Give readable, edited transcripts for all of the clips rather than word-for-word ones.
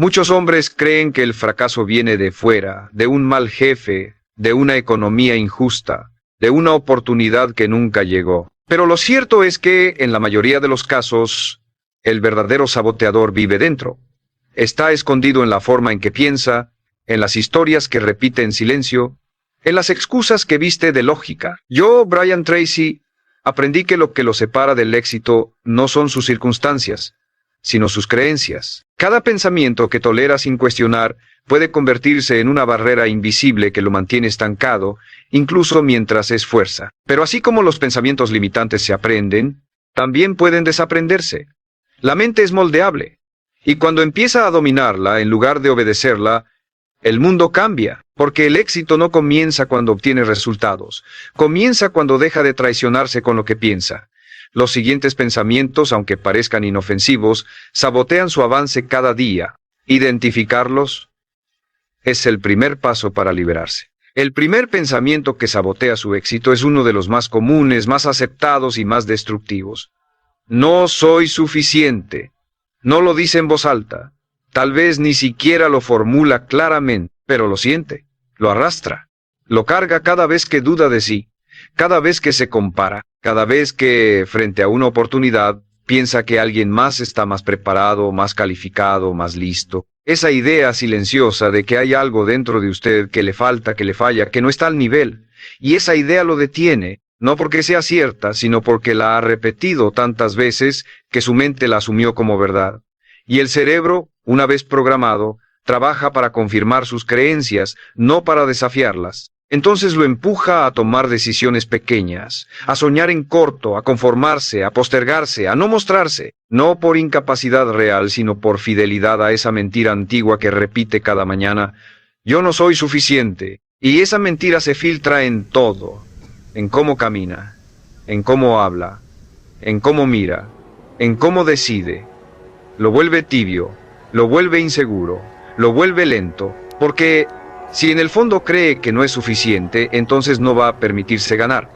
Muchos hombres creen que el fracaso viene de fuera, de un mal jefe, de una economía injusta, de una oportunidad que nunca llegó. Pero lo cierto es que, en la mayoría de los casos, el verdadero saboteador vive dentro. Está escondido en la forma en que piensa, en las historias que repite en silencio, en las excusas que viste de lógica. Yo, Brian Tracy, aprendí que lo separa del éxito no son sus circunstancias, sino sus creencias. Cada pensamiento que tolera sin cuestionar puede convertirse en una barrera invisible que lo mantiene estancado, incluso mientras se esfuerza. Pero así como los pensamientos limitantes se aprenden, también pueden desaprenderse. La mente es moldeable, y cuando empieza a dominarla en lugar de obedecerla, el mundo cambia, porque el éxito no comienza cuando obtiene resultados, comienza cuando deja de traicionarse con lo que piensa. Los siguientes pensamientos, aunque parezcan inofensivos, sabotean su avance cada día. Identificarlos es el primer paso para liberarse. El primer pensamiento que sabotea su éxito es uno de los más comunes, más aceptados y más destructivos. No soy suficiente. No lo dice en voz alta. Tal vez ni siquiera lo formula claramente, pero lo siente, lo arrastra, lo carga cada vez que duda de sí, cada vez que se compara, cada vez que, frente a una oportunidad, piensa que alguien más está más preparado, más calificado, más listo. Esa idea silenciosa de que hay algo dentro de usted que le falta, que le falla, que no está al nivel, y esa idea lo detiene, no porque sea cierta, sino porque la ha repetido tantas veces que su mente la asumió como verdad. Y el cerebro, una vez programado, trabaja para confirmar sus creencias, no para desafiarlas. Entonces lo empuja a tomar decisiones pequeñas, a soñar en corto, a conformarse, a postergarse, a no mostrarse, no por incapacidad real, sino por fidelidad a esa mentira antigua que repite cada mañana: yo no soy suficiente. Y esa mentira se filtra en todo, en cómo camina, en cómo habla, en cómo mira, en cómo decide. Lo vuelve tibio, lo vuelve inseguro, lo vuelve lento, porque si en el fondo cree que no es suficiente, entonces no va a permitirse ganar,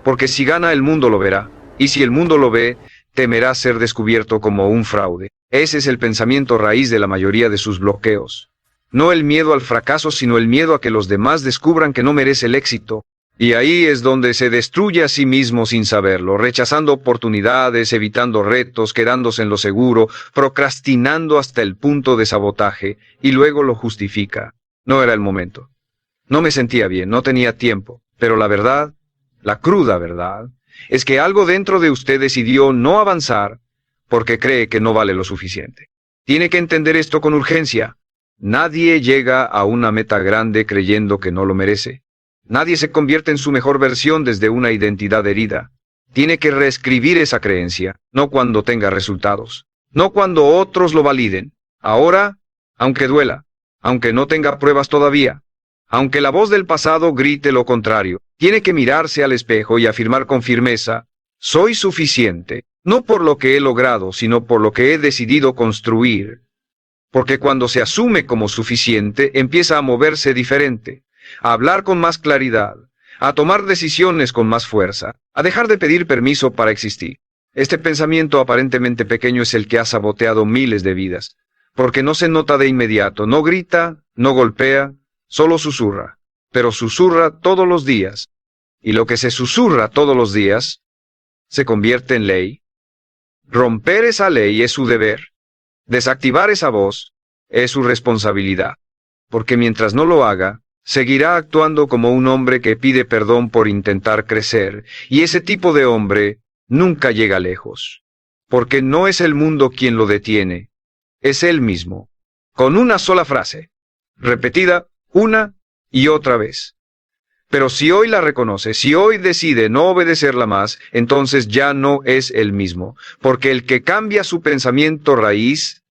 porque si gana el mundo lo verá, y si el mundo lo ve, temerá ser descubierto como un fraude. Ese es el pensamiento raíz de la mayoría de sus bloqueos. No el miedo al fracaso, sino el miedo a que los demás descubran que no merece el éxito. Y ahí es donde se destruye a sí mismo sin saberlo, rechazando oportunidades, evitando retos, quedándose en lo seguro, procrastinando hasta el punto de sabotaje, y luego lo justifica. No era el momento. No me sentía bien, no tenía tiempo. Pero la verdad, la cruda verdad, es que algo dentro de usted decidió no avanzar porque cree que no vale lo suficiente. Tiene que entender esto con urgencia. Nadie llega a una meta grande creyendo que no lo merece. Nadie se convierte en su mejor versión desde una identidad herida. Tiene que reescribir esa creencia, no cuando tenga resultados, no cuando otros lo validen. Ahora, aunque duela, aunque no tenga pruebas todavía, aunque la voz del pasado grite lo contrario, tiene que mirarse al espejo y afirmar con firmeza: soy suficiente, no por lo que he logrado, sino por lo que he decidido construir. Porque cuando se asume como suficiente, empieza a moverse diferente, a hablar con más claridad, a tomar decisiones con más fuerza, a dejar de pedir permiso para existir. Este pensamiento aparentemente pequeño es el que ha saboteado miles de vidas, porque no se nota de inmediato, no grita, no golpea, solo susurra, pero susurra todos los días. Y lo que se susurra todos los días se convierte en ley. Romper esa ley es su deber. Desactivar esa voz es su responsabilidad, porque mientras no lo haga, seguirá actuando como un hombre que pide perdón por intentar crecer, y ese tipo de hombre nunca llega lejos, porque no es el mundo quien lo detiene, es él mismo, con una sola frase, repetida una y otra vez. Pero si hoy la reconoce, si hoy decide no obedecerla más, entonces ya no es el mismo, porque el que cambia su pensamiento raíz,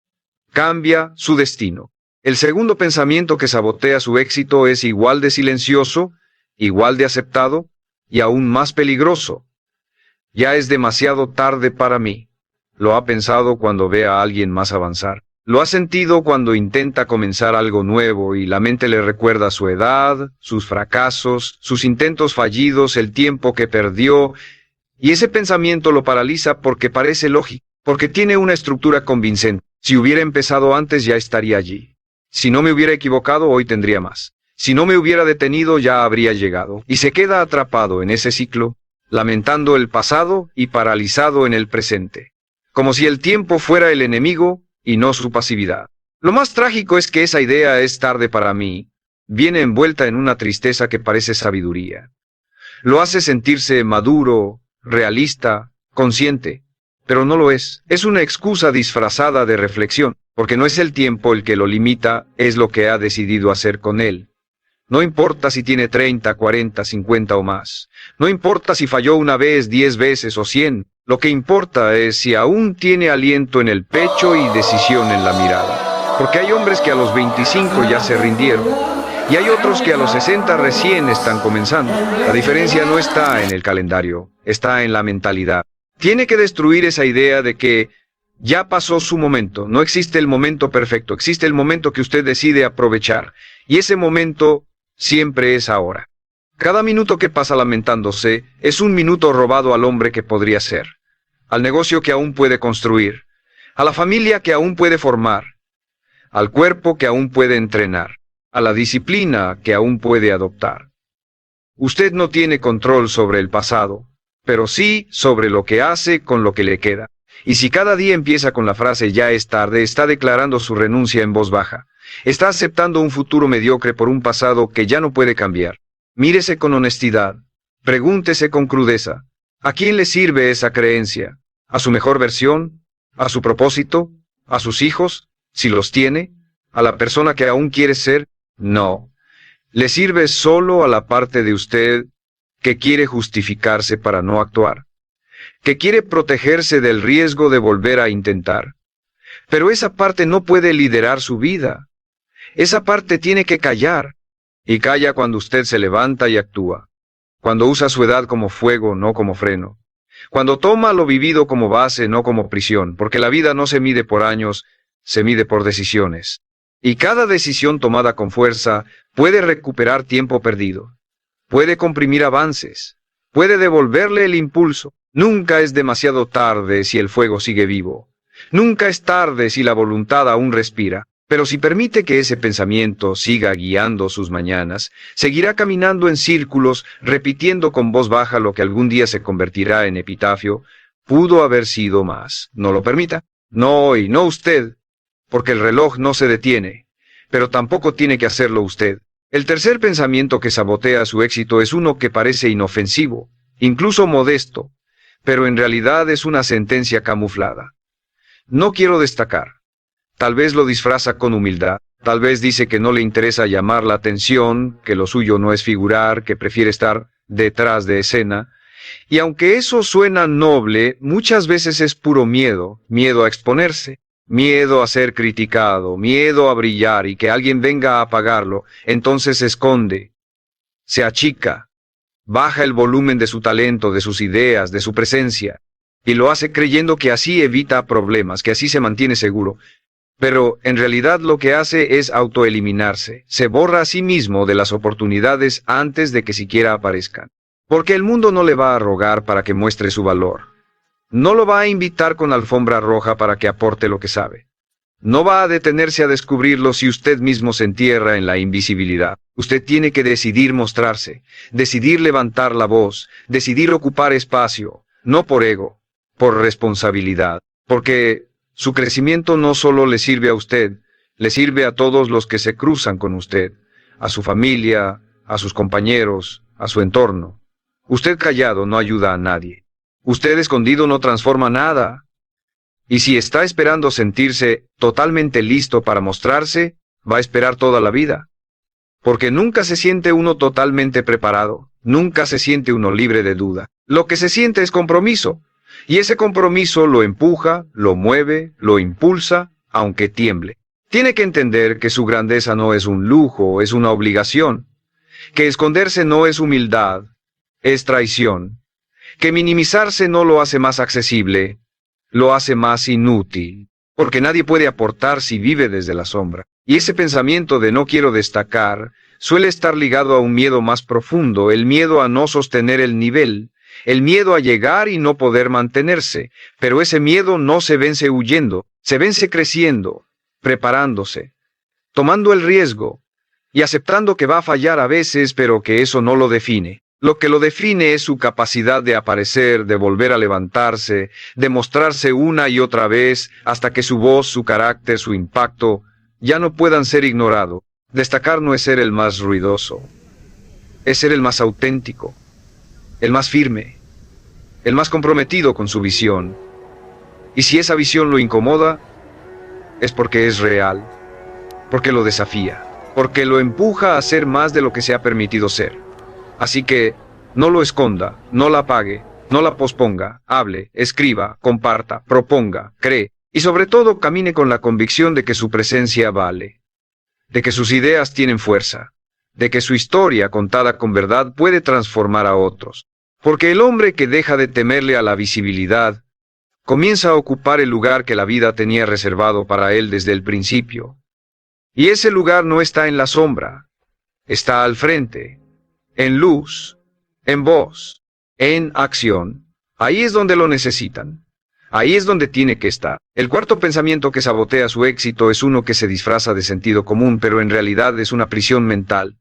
cambia su destino. El segundo pensamiento que sabotea su éxito es igual de silencioso, igual de aceptado y aún más peligroso. Ya es demasiado tarde para mí. Lo ha pensado cuando ve a alguien más avanzar. Lo ha sentido cuando intenta comenzar algo nuevo y la mente le recuerda su edad, sus fracasos, sus intentos fallidos, el tiempo que perdió, y ese pensamiento lo paraliza porque parece lógico, porque tiene una estructura convincente. Si hubiera empezado antes ya estaría allí. Si no me hubiera equivocado, hoy tendría más. Si no me hubiera detenido, ya habría llegado. Y se queda atrapado en ese ciclo, lamentando el pasado y paralizado en el presente. Como si el tiempo fuera el enemigo y no su pasividad. Lo más trágico es que esa idea es tarde para mí. Viene envuelta en una tristeza que parece sabiduría. Lo hace sentirse maduro, realista, consciente. Pero no lo es. Es una excusa disfrazada de reflexión, porque no es el tiempo el que lo limita, es lo que ha decidido hacer con él. No importa si tiene 30, 40, 50 o más. No importa si falló una vez, 10 veces o 100. Lo que importa es si aún tiene aliento en el pecho y decisión en la mirada. Porque hay hombres que a los 25 ya se rindieron. Y hay otros que a los 60 recién están comenzando. La diferencia no está en el calendario, está en la mentalidad. Tiene que destruir esa idea de que ya pasó su momento. No existe el momento perfecto, existe el momento que usted decide aprovechar. Y ese momento siempre es ahora. Cada minuto que pasa lamentándose es un minuto robado al hombre que podría ser, al negocio que aún puede construir, a la familia que aún puede formar, al cuerpo que aún puede entrenar, a la disciplina que aún puede adoptar. Usted no tiene control sobre el pasado, pero sí sobre lo que hace con lo que le queda. Y si cada día empieza con la frase "ya es tarde", está declarando su renuncia en voz baja. Está aceptando un futuro mediocre por un pasado que ya no puede cambiar. Mírese con honestidad. Pregúntese con crudeza. ¿A quién le sirve esa creencia? ¿A su mejor versión? ¿A su propósito? ¿A sus hijos? Si los tiene. ¿A la persona que aún quiere ser? No. Le sirve solo a la parte de usted que quiere justificarse para no actuar, que quiere protegerse del riesgo de volver a intentar. Pero esa parte no puede liderar su vida. Esa parte tiene que callar, y calla cuando usted se levanta y actúa, cuando usa su edad como fuego, no como freno, cuando toma lo vivido como base, no como prisión, porque la vida no se mide por años, se mide por decisiones. Y cada decisión tomada con fuerza puede recuperar tiempo perdido, puede comprimir avances, puede devolverle el impulso. Nunca es demasiado tarde si el fuego sigue vivo. Nunca es tarde si la voluntad aún respira. Pero si permite que ese pensamiento siga guiando sus mañanas, seguirá caminando en círculos, repitiendo con voz baja lo que algún día se convertirá en epitafio. Pudo haber sido más. No lo permita. No hoy, no usted, porque el reloj no se detiene. Pero tampoco tiene que hacerlo usted. El tercer pensamiento que sabotea su éxito es uno que parece inofensivo, incluso modesto, pero en realidad es una sentencia camuflada. No quiero destacar. Tal vez lo disfraza con humildad, tal vez dice que no le interesa llamar la atención, que lo suyo no es figurar, que prefiere estar detrás de escena. Y aunque eso suena noble, muchas veces es puro miedo, miedo a exponerse, miedo a ser criticado, miedo a brillar y que alguien venga a apagarlo. Entonces se esconde, se achica, baja el volumen de su talento, de sus ideas, de su presencia, y lo hace creyendo que así evita problemas, que así se mantiene seguro. Pero en realidad lo que hace es autoeliminarse, se borra a sí mismo de las oportunidades antes de que siquiera aparezcan. Porque el mundo no le va a rogar para que muestre su valor. No lo va a invitar con alfombra roja para que aporte lo que sabe. No va a detenerse a descubrirlo si usted mismo se entierra en la invisibilidad. Usted tiene que decidir mostrarse, decidir levantar la voz, decidir ocupar espacio, no por ego, por responsabilidad. Porque su crecimiento no solo le sirve a usted, le sirve a todos los que se cruzan con usted, a su familia, a sus compañeros, a su entorno. Usted callado no ayuda a nadie. Usted escondido no transforma nada. Y si está esperando sentirse totalmente listo para mostrarse, va a esperar toda la vida. Porque nunca se siente uno totalmente preparado, nunca se siente uno libre de duda. Lo que se siente es compromiso. Y ese compromiso lo empuja, lo mueve, lo impulsa, aunque tiemble. Tiene que entender que su grandeza no es un lujo, es una obligación. Que esconderse no es humildad, es traición. Que minimizarse no lo hace más accesible, lo hace más inútil. Porque nadie puede aportar si vive desde la sombra. Y ese pensamiento de no quiero destacar suele estar ligado a un miedo más profundo, el miedo a no sostener el nivel. El miedo a llegar y no poder mantenerse, pero ese miedo no se vence huyendo, Se vence creciendo, preparándose, tomando el riesgo y aceptando que va a fallar a veces, pero que eso no lo define. Lo que lo define es su capacidad de aparecer, de volver a levantarse, de mostrarse una y otra vez hasta que su voz, su carácter, su impacto ya no puedan ser ignorados. Destacar no es ser el más ruidoso, es ser el más auténtico, el más firme, el más comprometido con su visión. Y si esa visión lo incomoda, es porque es real, porque lo desafía, porque lo empuja a ser más de lo que se ha permitido ser. Así que no lo esconda, no la apague, no la posponga, hable, escriba, comparta, proponga, cree, y sobre todo camine con la convicción de que su presencia vale, de que sus ideas tienen fuerza, de que su historia contada con verdad puede transformar a otros. Porque el hombre que deja de temerle a la visibilidad, comienza a ocupar el lugar que la vida tenía reservado para él desde el principio. Y ese lugar no está en la sombra, está al frente, en luz, en voz, en acción. Ahí es donde lo necesitan. Ahí es donde tiene que estar. El cuarto pensamiento que sabotea su éxito es uno que se disfraza de sentido común, pero en realidad es una prisión mental.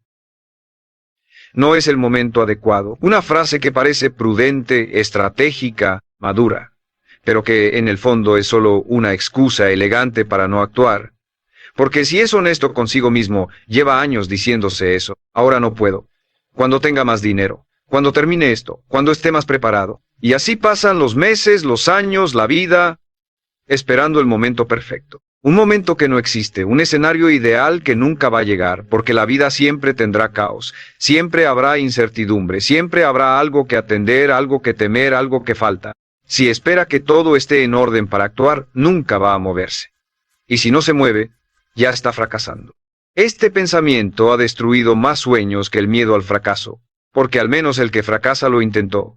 No es el momento adecuado. Una frase que parece prudente, estratégica, madura, pero que en el fondo es solo una excusa elegante para no actuar. Porque si es honesto consigo mismo, lleva años diciéndose eso. Ahora no puedo. Cuando tenga más dinero, cuando termine esto, cuando esté más preparado. Y así pasan los meses, los años, la vida, esperando el momento perfecto. Un momento que no existe, un escenario ideal que nunca va a llegar, porque la vida siempre tendrá caos, siempre habrá incertidumbre, siempre habrá algo que atender, algo que temer, algo que falta. Si espera que todo esté en orden para actuar, nunca va a moverse. Y si no se mueve, ya está fracasando. Este pensamiento ha destruido más sueños que el miedo al fracaso, porque al menos el que fracasa lo intentó.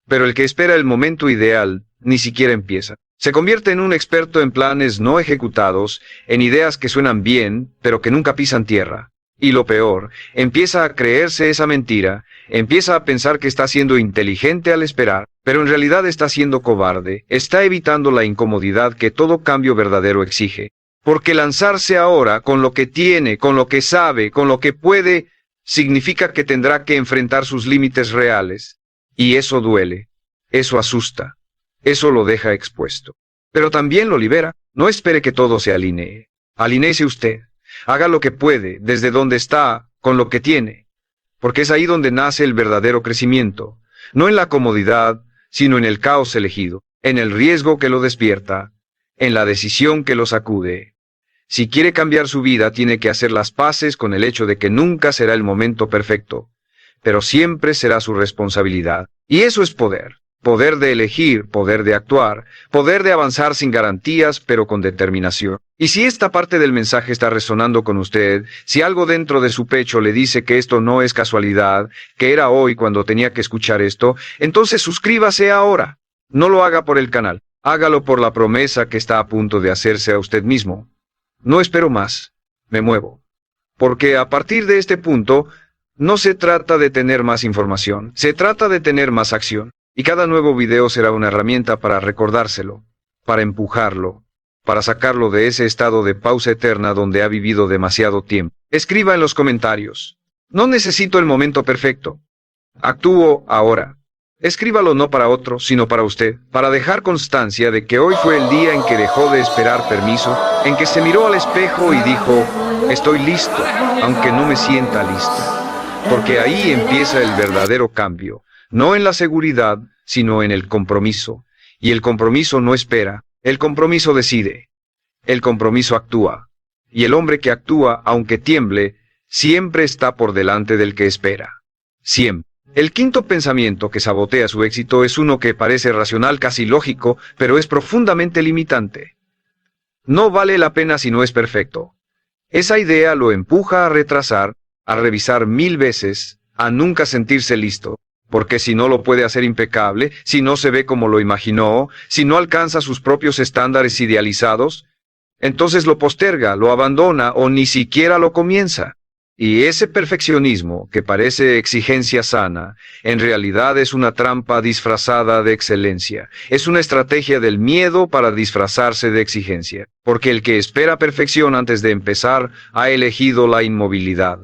Pero el que espera el momento ideal, ni siquiera empieza. Se convierte en un experto en planes no ejecutados, en ideas que suenan bien, pero que nunca pisan tierra. Y lo peor, empieza a creerse esa mentira, empieza a pensar que está siendo inteligente al esperar, pero en realidad está siendo cobarde, está evitando la incomodidad que todo cambio verdadero exige. Porque lanzarse ahora con lo que tiene, con lo que sabe, con lo que puede, significa que tendrá que enfrentar sus límites reales. Y eso duele, eso asusta, eso lo deja expuesto. Pero también lo libera. No espere que todo se alinee. Alinéese usted. Haga lo que puede, desde donde está, con lo que tiene. Porque es ahí donde nace el verdadero crecimiento. No en la comodidad, sino en el caos elegido, en el riesgo que lo despierta, en la decisión que lo sacude. Si quiere cambiar su vida, tiene que hacer las paces con el hecho de que nunca será el momento perfecto, pero siempre será su responsabilidad. Y eso es poder. Poder de elegir, poder de actuar, poder de avanzar sin garantías, pero con determinación. Y si esta parte del mensaje está resonando con usted, si algo dentro de su pecho le dice que esto no es casualidad, que era hoy cuando tenía que escuchar esto, entonces suscríbase ahora. No lo haga por el canal. Hágalo por la promesa que está a punto de hacerse a usted mismo. No espero más. Me muevo. Porque a partir de este punto, no se trata de tener más información, se trata de tener más acción. Y cada nuevo video será una herramienta para recordárselo, para empujarlo, para sacarlo de ese estado de pausa eterna donde ha vivido demasiado tiempo. Escriba en los comentarios. No necesito el momento perfecto. Actúo ahora. Escríbalo no para otro, sino para usted, para dejar constancia de que hoy fue el día en que dejó de esperar permiso, en que se miró al espejo y dijo, estoy listo, aunque no me sienta listo. Porque ahí empieza el verdadero cambio, no en la seguridad, sino en el compromiso. Y el compromiso no espera, el compromiso decide, el compromiso actúa. Y el hombre que actúa, aunque tiemble, siempre está por delante del que espera. Siempre. El quinto pensamiento que sabotea su éxito es uno que parece racional, casi lógico, pero es profundamente limitante. No vale la pena si no es perfecto. Esa idea lo empuja a retrasar, a revisar 1000 veces, a nunca sentirse listo, porque si no lo puede hacer impecable, si no se ve como lo imaginó, si no alcanza sus propios estándares idealizados, entonces lo posterga, lo abandona o ni siquiera lo comienza. Y ese perfeccionismo, que parece exigencia sana, en realidad es una trampa disfrazada de excelencia. Es una estrategia del miedo para disfrazarse de exigencia. Porque el que espera perfección antes de empezar ha elegido la inmovilidad.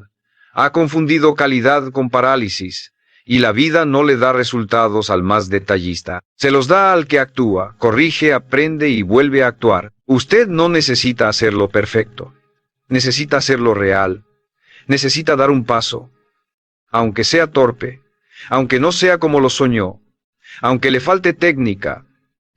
Ha confundido calidad con parálisis. Y la vida no le da resultados al más detallista. Se los da al que actúa, corrige, aprende y vuelve a actuar. Usted no necesita hacerlo perfecto. Necesita hacerlo real. Necesita dar un paso, aunque sea torpe, aunque no sea como lo soñó, aunque le falte técnica,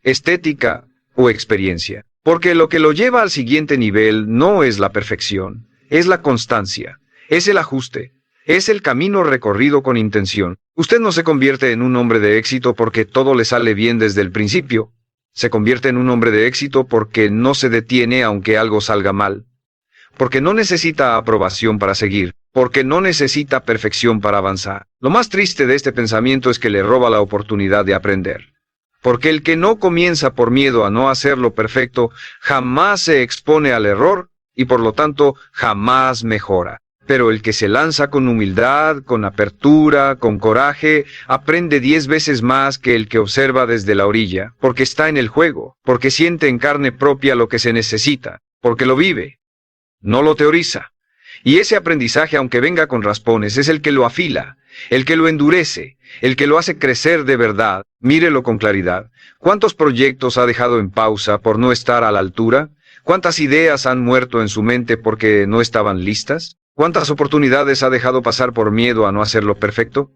estética o experiencia. Porque lo que lo lleva al siguiente nivel no es la perfección, es la constancia, es el ajuste, es el camino recorrido con intención. Usted no se convierte en un hombre de éxito porque todo le sale bien desde el principio. Se convierte en un hombre de éxito porque no se detiene aunque algo salga mal. Porque no necesita aprobación para seguir, porque no necesita perfección para avanzar. Lo más triste de este pensamiento es que le roba la oportunidad de aprender. Porque el que no comienza por miedo a no hacerlo perfecto, jamás se expone al error y por lo tanto jamás mejora. Pero el que se lanza con humildad, con apertura, con coraje, aprende 10 veces más que el que observa desde la orilla, porque está en el juego, porque siente en carne propia lo que se necesita, porque lo vive. No lo teoriza. Y ese aprendizaje, aunque venga con raspones, es el que lo afila, el que lo endurece, el que lo hace crecer de verdad. Mírelo con claridad. ¿Cuántos proyectos ha dejado en pausa por no estar a la altura? ¿Cuántas ideas han muerto en su mente porque no estaban listas? ¿Cuántas oportunidades ha dejado pasar por miedo a no hacerlo perfecto?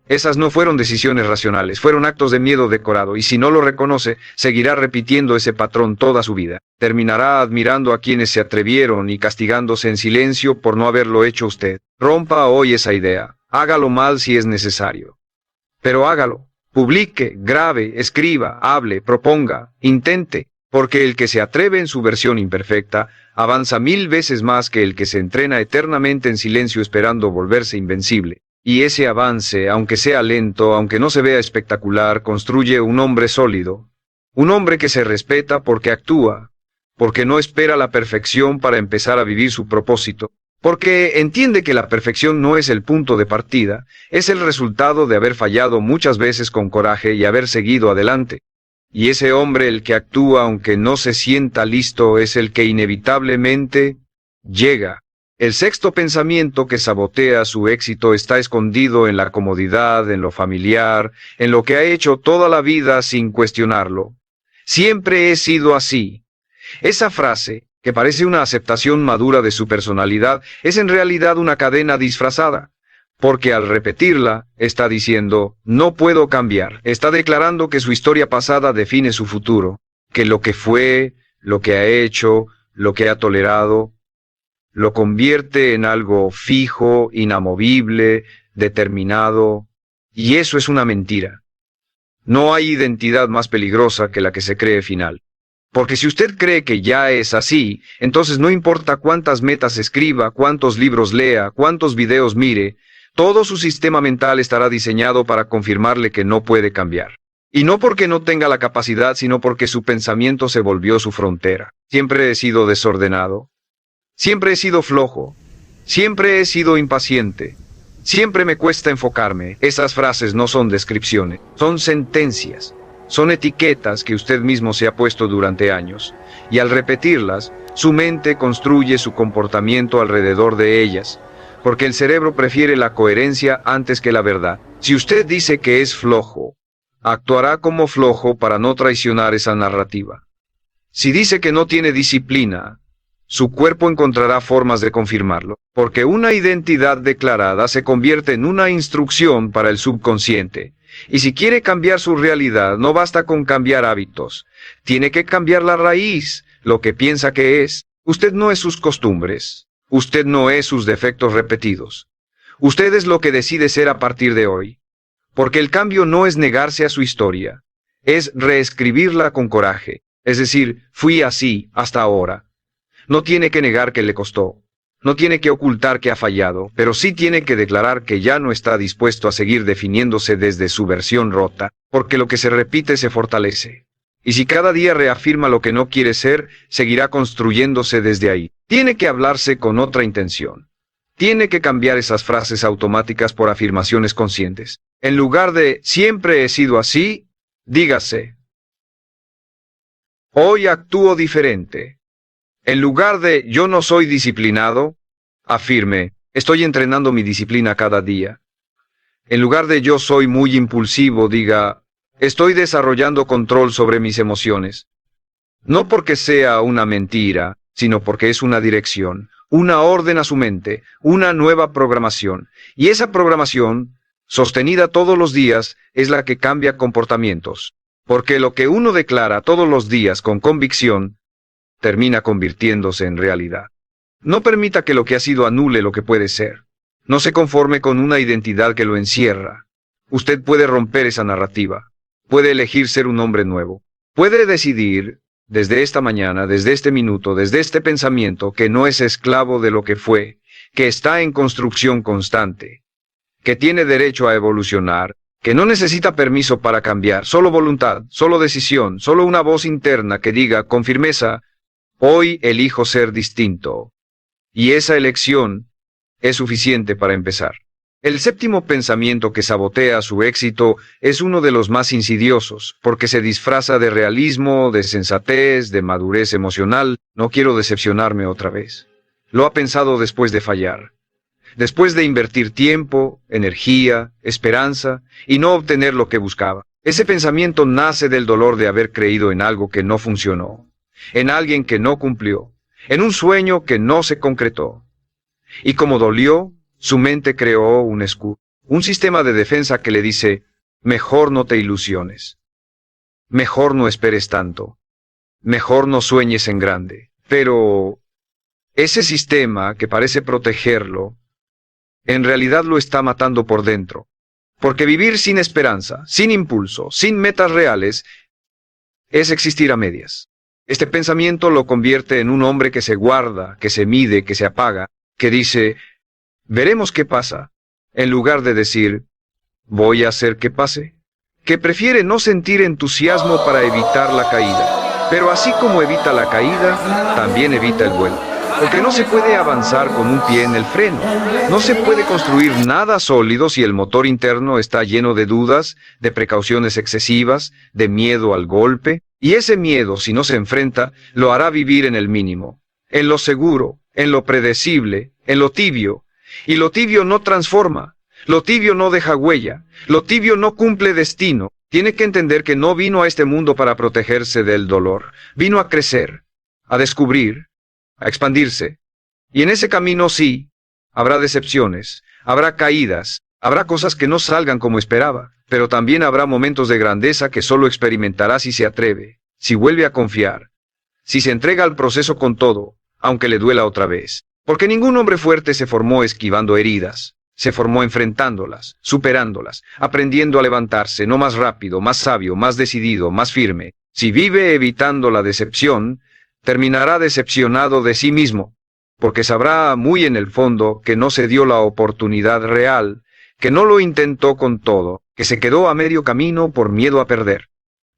Esas no fueron decisiones racionales, fueron actos de miedo decorado, y si no lo reconoce, seguirá repitiendo ese patrón toda su vida. Terminará admirando a quienes se atrevieron y castigándose en silencio por no haberlo hecho usted. Rompa hoy esa idea, hágalo mal si es necesario. Pero hágalo, publique, grabe, escriba, hable, proponga, intente, porque el que se atreve en su versión imperfecta, avanza 1000 veces más que el que se entrena eternamente en silencio esperando volverse invencible. Y ese avance, aunque sea lento, aunque no se vea espectacular, construye un hombre sólido. Un hombre que se respeta porque actúa, porque no espera la perfección para empezar a vivir su propósito, porque entiende que la perfección no es el punto de partida, es el resultado de haber fallado muchas veces con coraje y haber seguido adelante. Y ese hombre, el que actúa aunque no se sienta listo, es el que inevitablemente llega. El sexto pensamiento que sabotea su éxito está escondido en la comodidad, en lo familiar, en lo que ha hecho toda la vida sin cuestionarlo. Siempre he sido así. Esa frase, que parece una aceptación madura de su personalidad, es en realidad una cadena disfrazada. Porque al repetirla, está diciendo, no puedo cambiar. Está declarando que su historia pasada define su futuro, que lo que fue, lo que ha hecho, lo que ha tolerado, lo convierte en algo fijo, inamovible, determinado, y eso es una mentira. No hay identidad más peligrosa que la que se cree final. Porque si usted cree que ya es así, entonces no importa cuántas metas escriba, cuántos libros lea, cuántos videos mire, todo su sistema mental estará diseñado para confirmarle que no puede cambiar. Y no porque no tenga la capacidad, sino porque su pensamiento se volvió su frontera. Siempre he sido desordenado. Siempre he sido flojo, siempre he sido impaciente, siempre me cuesta enfocarme. Esas frases no son descripciones, son sentencias, son etiquetas que usted mismo se ha puesto durante años, y al repetirlas, su mente construye su comportamiento alrededor de ellas, porque el cerebro prefiere la coherencia antes que la verdad. Si usted dice que es flojo, actuará como flojo para no traicionar esa narrativa. Si dice que no tiene disciplina, su cuerpo encontrará formas de confirmarlo, porque una identidad declarada se convierte en una instrucción para el subconsciente. Y si quiere cambiar su realidad, no basta con cambiar hábitos. Tiene que cambiar la raíz, lo que piensa que es. Usted no es sus costumbres. Usted no es sus defectos repetidos. Usted es lo que decide ser a partir de hoy. Porque el cambio no es negarse a su historia. Es reescribirla con coraje. Es decir, fui así hasta ahora. No tiene que negar que le costó, no tiene que ocultar que ha fallado, pero sí tiene que declarar que ya no está dispuesto a seguir definiéndose desde su versión rota, porque lo que se repite se fortalece. Y si cada día reafirma lo que no quiere ser, seguirá construyéndose desde ahí. Tiene que hablarse con otra intención. Tiene que cambiar esas frases automáticas por afirmaciones conscientes. En lugar de siempre he sido así, dígase, hoy actúo diferente. En lugar de yo no soy disciplinado, afirme, estoy entrenando mi disciplina cada día. En lugar de yo soy muy impulsivo, diga, estoy desarrollando control sobre mis emociones. No porque sea una mentira, sino porque es una dirección, una orden a su mente, una nueva programación. Y esa programación, sostenida todos los días, es la que cambia comportamientos. Porque lo que uno declara todos los días con convicción, termina convirtiéndose en realidad. No permita que lo que ha sido anule lo que puede ser. No se conforme con una identidad que lo encierra. Usted puede romper esa narrativa. Puede elegir ser un hombre nuevo. Puede decidir, desde esta mañana, desde este minuto, desde este pensamiento, que no es esclavo de lo que fue, que está en construcción constante, que tiene derecho a evolucionar, que no necesita permiso para cambiar, solo voluntad, solo decisión, solo una voz interna que diga con firmeza, hoy elijo ser distinto. Y esa elección es suficiente para empezar. El séptimo pensamiento que sabotea su éxito es uno de los más insidiosos, porque se disfraza de realismo, de sensatez, de madurez emocional. No quiero decepcionarme otra vez. Lo ha pensado después de fallar. Después de invertir tiempo, energía, esperanza, y no obtener lo que buscaba. Ese pensamiento nace del dolor de haber creído en algo que no funcionó, en alguien que no cumplió, en un sueño que no se concretó. Y como dolió, su mente creó un escudo, un sistema de defensa que le dice, mejor no te ilusiones, mejor no esperes tanto, mejor no sueñes en grande. Pero ese sistema que parece protegerlo, en realidad lo está matando por dentro. Porque vivir sin esperanza, sin impulso, sin metas reales, es existir a medias. Este pensamiento lo convierte en un hombre que se guarda, que se mide, que se apaga, que dice, veremos qué pasa, en lugar de decir, voy a hacer que pase, que prefiere no sentir entusiasmo para evitar la caída. Pero así como evita la caída, también evita el vuelo. Porque no se puede avanzar con un pie en el freno. No se puede construir nada sólido si el motor interno está lleno de dudas, de precauciones excesivas, de miedo al golpe. Y ese miedo, si no se enfrenta, lo hará vivir en el mínimo, en lo seguro, en lo predecible, en lo tibio. Y lo tibio no transforma, lo tibio no deja huella, lo tibio no cumple destino. Tiene que entender que no vino a este mundo para protegerse del dolor, vino a crecer, a descubrir, a expandirse. Y en ese camino sí, habrá decepciones, habrá caídas, habrá cosas que no salgan como esperaba, pero también habrá momentos de grandeza que solo experimentará si se atreve, si vuelve a confiar, si se entrega al proceso con todo, aunque le duela otra vez. Porque ningún hombre fuerte se formó esquivando heridas, se formó enfrentándolas, superándolas, aprendiendo a levantarse, no más rápido, más sabio, más decidido, más firme. Si vive evitando la decepción, terminará decepcionado de sí mismo, porque sabrá muy en el fondo que no se dio la oportunidad real, que no lo intentó con todo, que se quedó a medio camino por miedo a perder.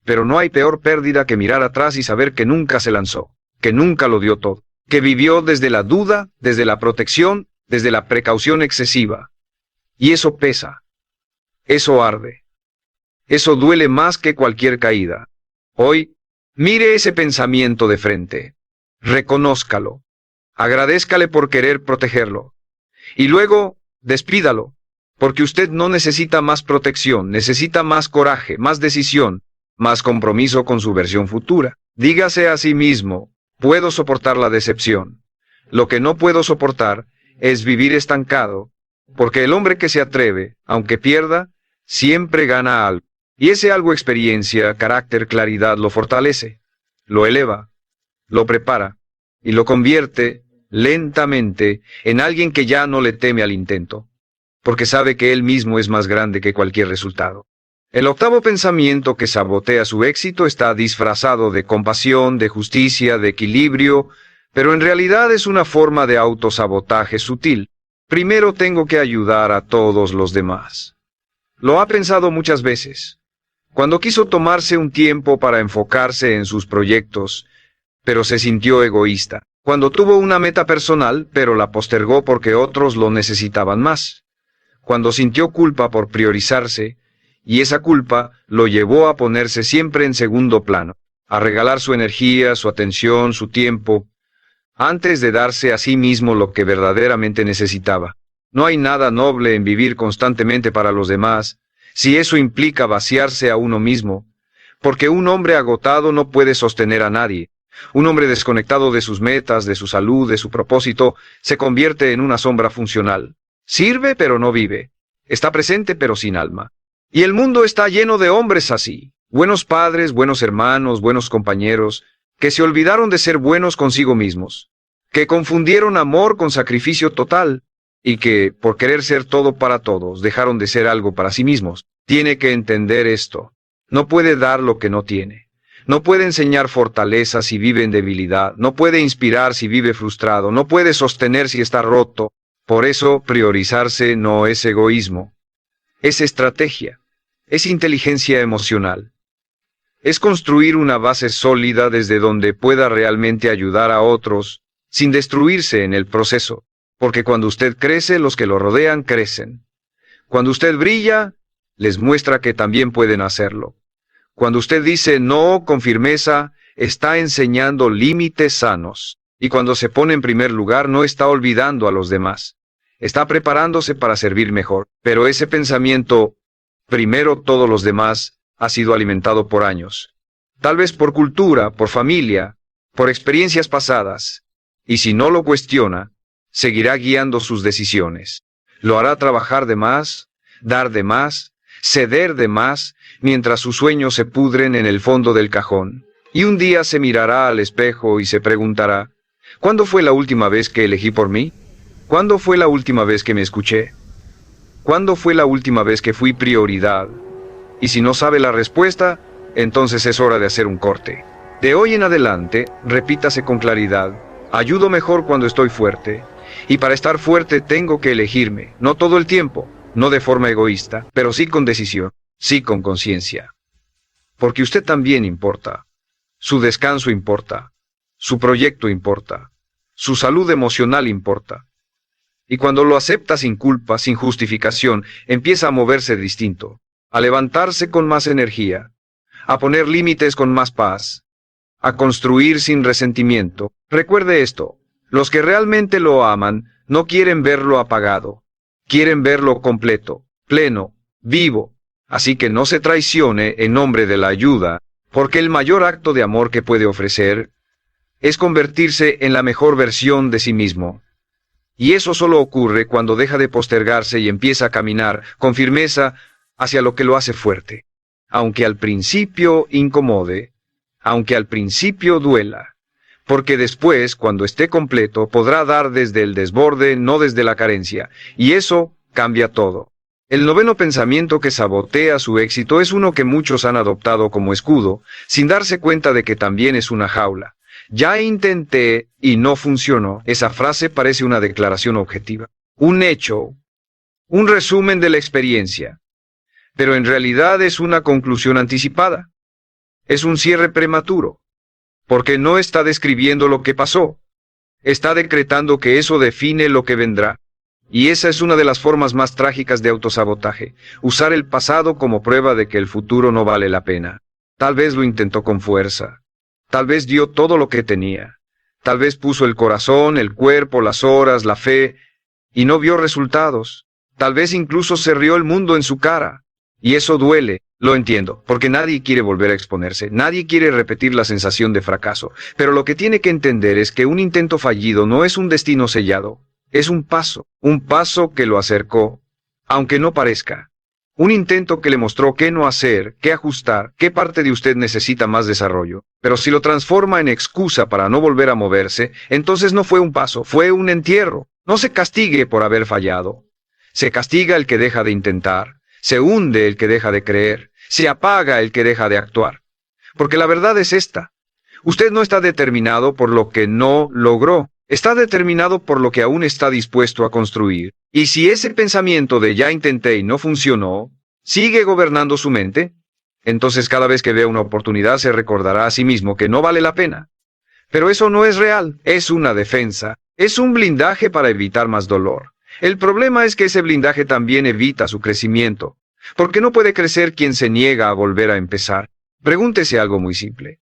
Pero no hay peor pérdida que mirar atrás y saber que nunca se lanzó, que nunca lo dio todo, que vivió desde la duda, desde la protección, desde la precaución excesiva. Y eso pesa, eso arde, eso duele más que cualquier caída. Hoy, mire ese pensamiento de frente, reconózcalo, agradézcale por querer protegerlo, y luego despídalo, porque usted no necesita más protección, necesita más coraje, más decisión, más compromiso con su versión futura. Dígase a sí mismo, puedo soportar la decepción. Lo que no puedo soportar es vivir estancado, porque el hombre que se atreve, aunque pierda, siempre gana algo. Y ese algo experiencia, carácter, claridad lo fortalece, lo eleva, lo prepara y lo convierte lentamente en alguien que ya no le teme al intento, porque sabe que él mismo es más grande que cualquier resultado. El octavo pensamiento que sabotea su éxito está disfrazado de compasión, de justicia, de equilibrio, pero en realidad es una forma de autosabotaje sutil. Primero tengo que ayudar a todos los demás. Lo ha pensado muchas veces, cuando quiso tomarse un tiempo para enfocarse en sus proyectos, pero se sintió egoísta. Cuando tuvo una meta personal, pero la postergó porque otros lo necesitaban más. Cuando sintió culpa por priorizarse, y esa culpa lo llevó a ponerse siempre en segundo plano, a regalar su energía, su atención, su tiempo, antes de darse a sí mismo lo que verdaderamente necesitaba. No hay nada noble en vivir constantemente para los demás, si eso implica vaciarse a uno mismo, porque un hombre agotado no puede sostener a nadie. Un hombre desconectado de sus metas, de su salud, de su propósito, se convierte en una sombra funcional. Sirve pero no vive. Está presente pero sin alma. Y el mundo está lleno de hombres así. Buenos padres, buenos hermanos, buenos compañeros, que se olvidaron de ser buenos consigo mismos, que confundieron amor con sacrificio total, y que, por querer ser todo para todos, dejaron de ser algo para sí mismos. Tiene que entender esto. No puede dar lo que no tiene. No puede enseñar fortaleza si vive en debilidad. No puede inspirar si vive frustrado. No puede sostener si está roto. Por eso, priorizarse no es egoísmo. Es estrategia. Es inteligencia emocional. Es construir una base sólida desde donde pueda realmente ayudar a otros, sin destruirse en el proceso. Porque cuando usted crece, los que lo rodean crecen. Cuando usted brilla, les muestra que también pueden hacerlo. Cuando usted dice no con firmeza, está enseñando límites sanos. Y cuando se pone en primer lugar, no está olvidando a los demás. Está preparándose para servir mejor. Pero ese pensamiento, primero todos los demás, ha sido alimentado por años. Tal vez por cultura, por familia, por experiencias pasadas. Y si no lo cuestiona, seguirá guiando sus decisiones. Lo hará trabajar de más, dar de más, ceder de más, mientras sus sueños se pudren en el fondo del cajón. Y un día se mirará al espejo y se preguntará, ¿cuándo fue la última vez que elegí por mí? ¿Cuándo fue la última vez que me escuché? ¿Cuándo fue la última vez que fui prioridad? Y si no sabe la respuesta, entonces es hora de hacer un corte. De hoy en adelante, repítase con claridad, ayudo mejor cuando estoy fuerte. Y para estar fuerte tengo que elegirme, no todo el tiempo, no de forma egoísta, pero sí con decisión, sí con conciencia. Porque usted también importa. Su descanso importa. Su proyecto importa. Su salud emocional importa. Y cuando lo acepta sin culpa, sin justificación, empieza a moverse distinto, a levantarse con más energía, a poner límites con más paz, a construir sin resentimiento. Recuerde esto. Los que realmente lo aman no quieren verlo apagado, quieren verlo completo, pleno, vivo. Así que no se traicione en nombre de la ayuda, porque el mayor acto de amor que puede ofrecer es convertirse en la mejor versión de sí mismo. Y eso solo ocurre cuando deja de postergarse y empieza a caminar con firmeza hacia lo que lo hace fuerte. Aunque al principio incomode, aunque al principio duela. Porque después, cuando esté completo, podrá dar desde el desborde, no desde la carencia, y eso cambia todo. El noveno pensamiento que sabotea su éxito es uno que muchos han adoptado como escudo, sin darse cuenta de que también es una jaula. Ya intenté y no funcionó. Esa frase parece una declaración objetiva, un hecho, un resumen de la experiencia, pero en realidad es una conclusión anticipada. Es un cierre prematuro. Porque no está describiendo lo que pasó. Está decretando que eso define lo que vendrá. Y esa es una de las formas más trágicas de autosabotaje, usar el pasado como prueba de que el futuro no vale la pena. Tal vez lo intentó con fuerza. Tal vez dio todo lo que tenía. Tal vez puso el corazón, el cuerpo, las horas, la fe, y no vio resultados. Tal vez incluso se rió el mundo en su cara. Y eso duele. Lo entiendo, porque nadie quiere volver a exponerse, nadie quiere repetir la sensación de fracaso, pero lo que tiene que entender es que un intento fallido no es un destino sellado, es un paso que lo acercó, aunque no parezca. Un intento que le mostró qué no hacer, qué ajustar, qué parte de usted necesita más desarrollo. Pero si lo transforma en excusa para no volver a moverse, entonces no fue un paso, fue un entierro. No se castigue por haber fallado. Se castiga el que deja de intentar, se hunde el que deja de creer. Se apaga el que deja de actuar. Porque la verdad es esta. Usted no está determinado por lo que no logró. Está determinado por lo que aún está dispuesto a construir. Y si ese pensamiento de ya intenté y no funcionó, sigue gobernando su mente, entonces cada vez que vea una oportunidad se recordará a sí mismo que no vale la pena. Pero eso no es real, es una defensa, es un blindaje para evitar más dolor. El problema es que ese blindaje también evita su crecimiento, porque no puede crecer quien se niega a volver a empezar. Pregúntese algo muy simple.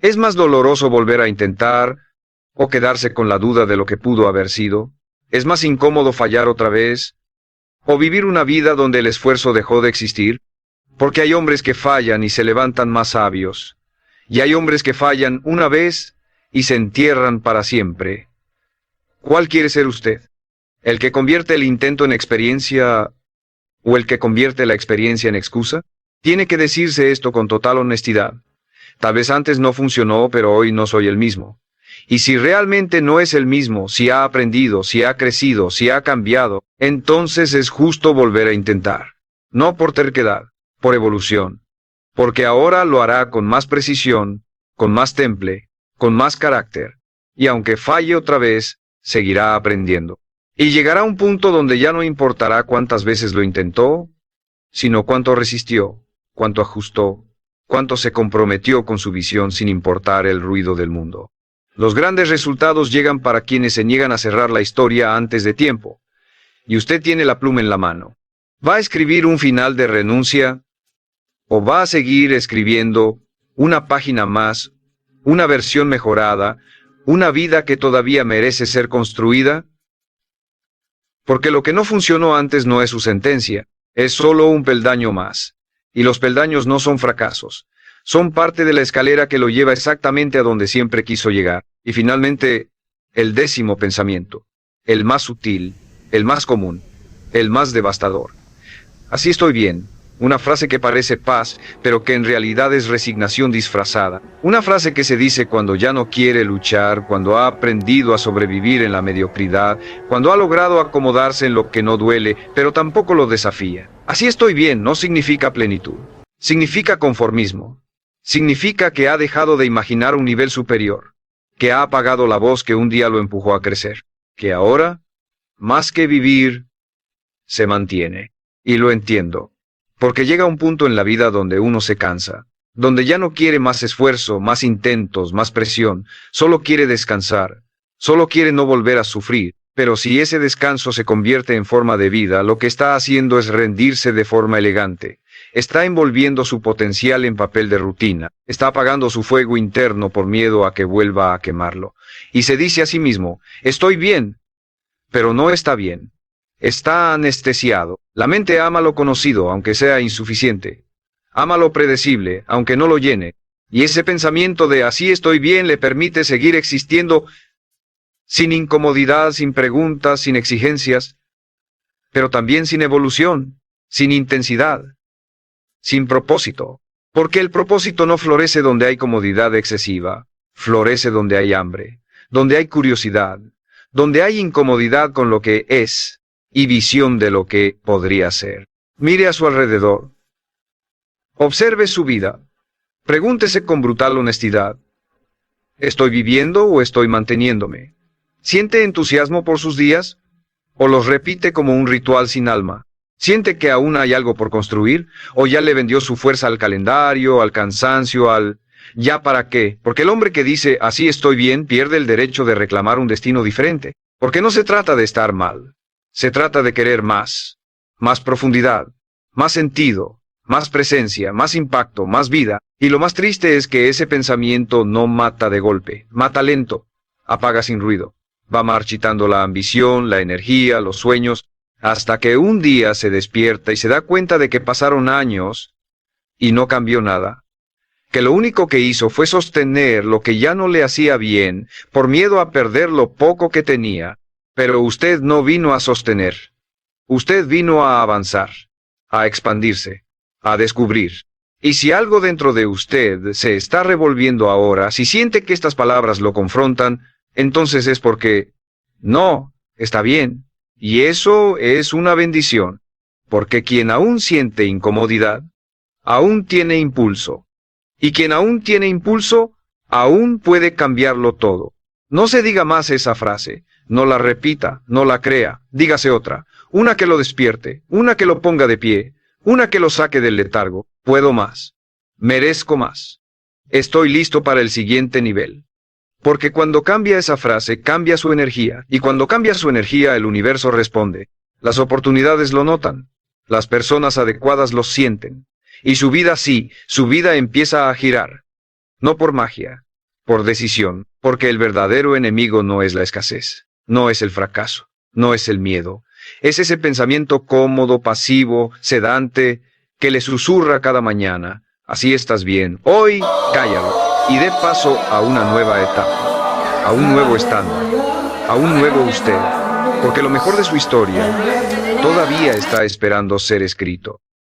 ¿Es más doloroso volver a intentar o quedarse con la duda de lo que pudo haber sido? ¿Es más incómodo fallar otra vez? ¿O vivir una vida donde el esfuerzo dejó de existir? Porque hay hombres que fallan y se levantan más sabios, y hay hombres que fallan una vez y se entierran para siempre. ¿Cuál quiere ser usted? ¿El que convierte el intento en experiencia o el que convierte la experiencia en excusa? Tiene que decirse esto con total honestidad. Tal vez antes no funcionó, pero hoy no soy el mismo. Y si realmente no es el mismo, si ha aprendido, si ha crecido, si ha cambiado, entonces es justo volver a intentar. No por terquedad, por evolución. Porque ahora lo hará con más precisión, con más temple, con más carácter. Y aunque falle otra vez, seguirá aprendiendo. Y llegará a un punto donde ya no importará cuántas veces lo intentó, sino cuánto resistió, cuánto ajustó, cuánto se comprometió con su visión sin importar el ruido del mundo. Los grandes resultados llegan para quienes se niegan a cerrar la historia antes de tiempo. Y usted tiene la pluma en la mano. ¿Va a escribir un final de renuncia? ¿O va a seguir escribiendo una página más, una versión mejorada, una vida que todavía merece ser construida? Porque lo que no funcionó antes no es su sentencia, es solo un peldaño más. Y los peldaños no son fracasos. Son parte de la escalera que lo lleva exactamente a donde siempre quiso llegar. Y finalmente, el 10º pensamiento, el más sutil, el más común, el más devastador. Así estoy bien. Una frase que parece paz, pero que en realidad es resignación disfrazada. Una frase que se dice cuando ya no quiere luchar, cuando ha aprendido a sobrevivir en la mediocridad, cuando ha logrado acomodarse en lo que no duele, pero tampoco lo desafía. Así estoy bien no significa plenitud. Significa conformismo. Significa que ha dejado de imaginar un nivel superior, que ha apagado la voz que un día lo empujó a crecer, que ahora, más que vivir, se mantiene. Y lo entiendo. Porque llega un punto en la vida donde uno se cansa, donde ya no quiere más esfuerzo, más intentos, más presión, solo quiere descansar, solo quiere no volver a sufrir, pero si ese descanso se convierte en forma de vida, lo que está haciendo es rendirse de forma elegante, está envolviendo su potencial en papel de rutina, está apagando su fuego interno por miedo a que vuelva a quemarlo, y se dice a sí mismo, estoy bien, pero no está bien. Está anestesiado. La mente ama lo conocido, aunque sea insuficiente. Ama lo predecible, aunque no lo llene. Y ese pensamiento de así estoy bien le permite seguir existiendo sin incomodidad, sin preguntas, sin exigencias, pero también sin evolución, sin intensidad, sin propósito. Porque el propósito no florece donde hay comodidad excesiva, florece donde hay hambre, donde hay curiosidad, donde hay incomodidad con lo que es, y visión de lo que podría ser. Mire a su alrededor. Observe su vida. Pregúntese con brutal honestidad. ¿Estoy viviendo o estoy manteniéndome? ¿Siente entusiasmo por sus días? ¿O los repite como un ritual sin alma? ¿Siente que aún hay algo por construir? ¿O ya le vendió su fuerza al calendario, al cansancio, al ¿ya para qué? Porque el hombre que dice así estoy bien pierde el derecho de reclamar un destino diferente. Porque no se trata de estar mal. Se trata de querer más profundidad, más sentido, más presencia, más impacto, más vida. Y lo más triste es que ese pensamiento no mata de golpe, mata lento, apaga sin ruido. Va marchitando la ambición, la energía, los sueños, hasta que un día se despierta y se da cuenta de que pasaron años y no cambió nada. Que lo único que hizo fue sostener lo que ya no le hacía bien por miedo a perder lo poco que tenía. Pero usted no vino a sostener. Usted vino a avanzar, a expandirse, a descubrir. Y si algo dentro de usted se está revolviendo ahora, si siente que estas palabras lo confrontan, entonces es porque no, está bien. Y eso es una bendición. Porque quien aún siente incomodidad, aún tiene impulso. Y quien aún tiene impulso, aún puede cambiarlo todo. No se diga más esa frase. No la repita, no la crea, dígase otra, una que lo despierte, una que lo ponga de pie, una que lo saque del letargo. Puedo más, merezco más, estoy listo para el siguiente nivel. Porque cuando cambia esa frase, cambia su energía, y cuando cambia su energía, el universo responde. Las oportunidades lo notan, las personas adecuadas lo sienten, y su vida sí, su vida empieza a girar. No por magia, por decisión, porque el verdadero enemigo no es la escasez, no es el fracaso, no es el miedo, es ese pensamiento cómodo, pasivo, sedante, que le susurra cada mañana, así estás bien, hoy cállalo, y dé paso a una nueva etapa, a un nuevo estándar, a un nuevo usted, porque lo mejor de su historia todavía está esperando ser escrito.